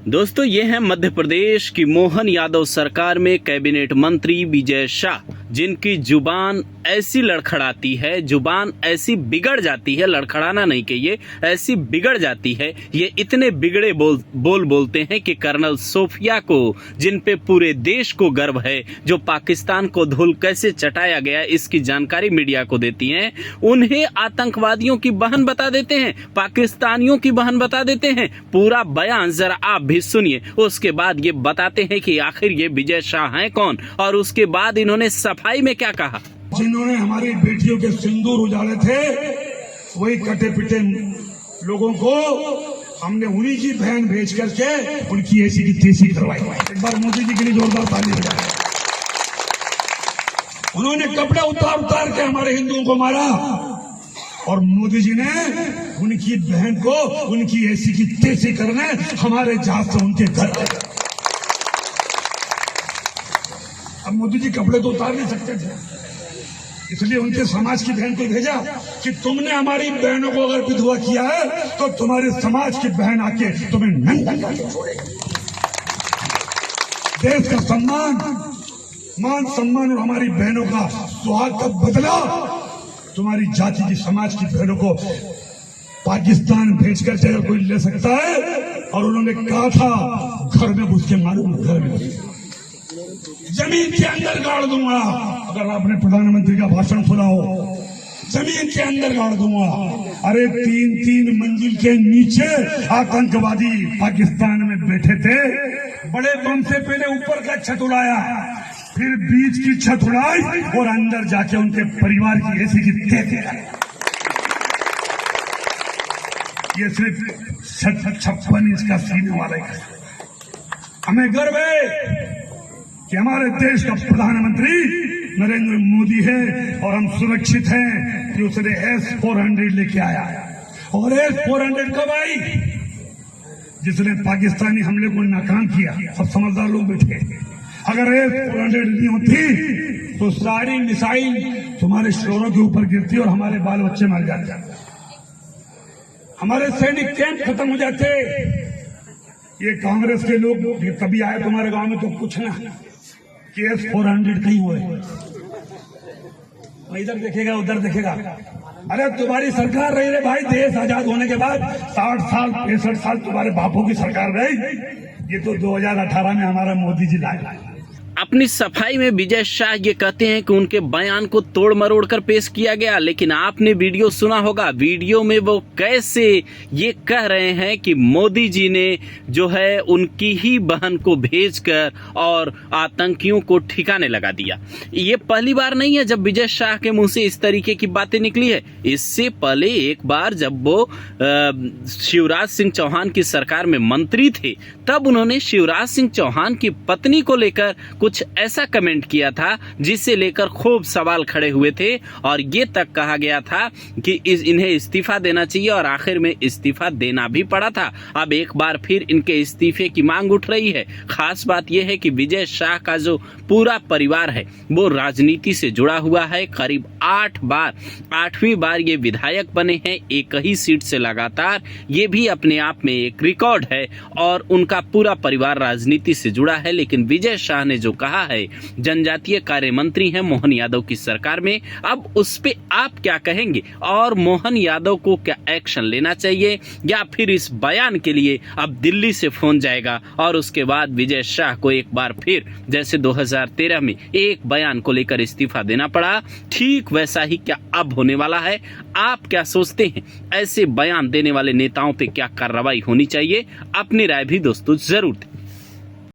दोस्तों ये है मध्य प्रदेश की मोहन यादव सरकार में कैबिनेट मंत्री विजय शाह, जिनकी जुबान ऐसी लड़खड़ाती है, जुबान ऐसी बिगड़ जाती है, लड़खड़ाना नहीं कहिए, ऐसी बिगड़ जाती है। ये इतने बिगड़े बोलते हैं कि कर्नल सोफिया को, जिन पे पूरे देश को गर्व है, जो पाकिस्तान को धूल कैसे चटाया गया इसकी जानकारी मीडिया को देती हैं, उन्हें आतंकवादियों की बहन बता देते हैं, पाकिस्तानियों की बहन बता देते हैं। पूरा बयान जरा आप भी सुनिए, उसके बाद ये बताते हैं कि आखिर ये विजय शाह हैं कौन, और उसके बाद इन्होंने सफाई में क्या कहा। जिन्होंने हमारी बेटियों के सिंदूर उजाड़े थे, वही कटे पिटे लोगों को हमने उन्हीं की बहन भेज करके उनकी ऐसी की तैसी करवाई। एक बार मोदी जी के लिए जोरदार ताली बजाएं। उन्होंने कपड़े उतार के हमारे हिंदुओं को मारा, और मोदी जी ने उनकी बहन को उनकी ऐसी की तैसी करने हमारे जहाज से उनके घर आए। अब मोदी जी कपड़े तो उतार नहीं सकते थे, इसलिए उनके समाज की बहन को भेजा कि तुमने हमारी बहनों को अगर विधवा किया है तो तुम्हारे समाज की बहन आके तुम्हें नंगा करके छोड़ेगी। देश का सम्मान, मान सम्मान और हमारी बहनों का सुहाग का बदला तुम्हारी जाति की, समाज की बहनों को पाकिस्तान भेजकर अगर कोई ले सकता है, और उन्होंने कहा था घर में घुस के मारूंगा, घर में जमीन के अंदर गाड़ दूंगा। अगर आपने प्रधानमंत्री का भाषण सुना हो, जमीन के अंदर गाड़ दूंगा। अरे 3-3 मंजिल के नीचे आतंकवादी पाकिस्तान में बैठे थे, बड़े बम से पहले ऊपर का छत उड़ाया, फिर बीच की छत उड़ाई और अंदर जाके उनके परिवार की ऐसी की तैसी। ये सिर्फ 56 इंच का सीने वाला है। हमें गर्व है कि हमारे देश का प्रधानमंत्री नरेंद्र मोदी है, और हम सुरक्षित हैं कि उसने S-400 लेके आया। और S-400 कब आई? जिसने पाकिस्तानी हमले को नाकाम किया। सब समझदार लोग बैठे, अगर S-400 नहीं होती तो सारी मिसाइल तुम्हारे शोरों के ऊपर गिरती और हमारे बाल बच्चे मर जाते, हमारे सैनिक कैंप खत्म हो जाते। ये कांग्रेस के लोग कभी आए तुम्हारे गांव में तो पूछना कि S-400 कहीं हुए, इधर देखेगा उधर देखेगा। अरे तुम्हारी सरकार रही रे भाई, देश आजाद होने के बाद 60 साल 65 साल तुम्हारे बापों की सरकार रही, ये तो 2018 में हमारा मोदी जी लाए। अपनी सफाई में विजय शाह ये कहते हैं कि उनके बयान को तोड़ मरोड़ कर पेश किया गया, लेकिन आपने वीडियो सुना होगा, वीडियो में वो कैसे ये कह रहे हैं कि मोदी जी ने जो है उनकी ही बहन को भेजकर और आतंकियों को ठिकाने लगा दिया। ये पहली बार नहीं है जब विजय शाह के मुंह से इस तरीके की बातें निकली है। इससे पहले एक बार जब वो शिवराज सिंह चौहान की सरकार में मंत्री थे, तब उन्होंने शिवराज सिंह चौहान की पत्नी को लेकर कुछ ऐसा कमेंट किया था जिसे लेकर खूब सवाल खड़े हुए थे, और ये तक कहा गया था कि इन्हें इस्तीफा देना चाहिए, और आखिर में इस्तीफा देना भी पड़ा था। अब एक बार फिर इनके इस्तीफे की मांग उठ रही है। खास बात यह है कि विजय शाह का जो पूरा परिवार है वो राजनीति से जुड़ा हुआ है। करीब 8वीं बार ये विधायक बने हैं, एक ही सीट से लगातार। ये भी अपने आप में एक रिकॉर्ड है, और उनका पूरा परिवार राजनीति से जुड़ा है। लेकिन विजय शाह ने जो कहा है, जनजातीय कार्य मंत्री हैं मोहन यादव की सरकार में, अब उस पे आप क्या कहेंगे, और मोहन यादव को क्या एक्शन लेना चाहिए, या फिर इस बयान के लिए अब दिल्ली से फोन जाएगा और उसके बाद विजय शाह को एक बार फिर जैसे 2013 में एक बयान को लेकर इस्तीफा देना पड़ा, ठीक वैसा ही क्या अब होने वाला है? आप क्या सोचते हैं? ऐसे बयान देने वाले नेताओं पे क्या कार्रवाई होनी चाहिए? अपनी राय भी दोस्तों जरूर दें।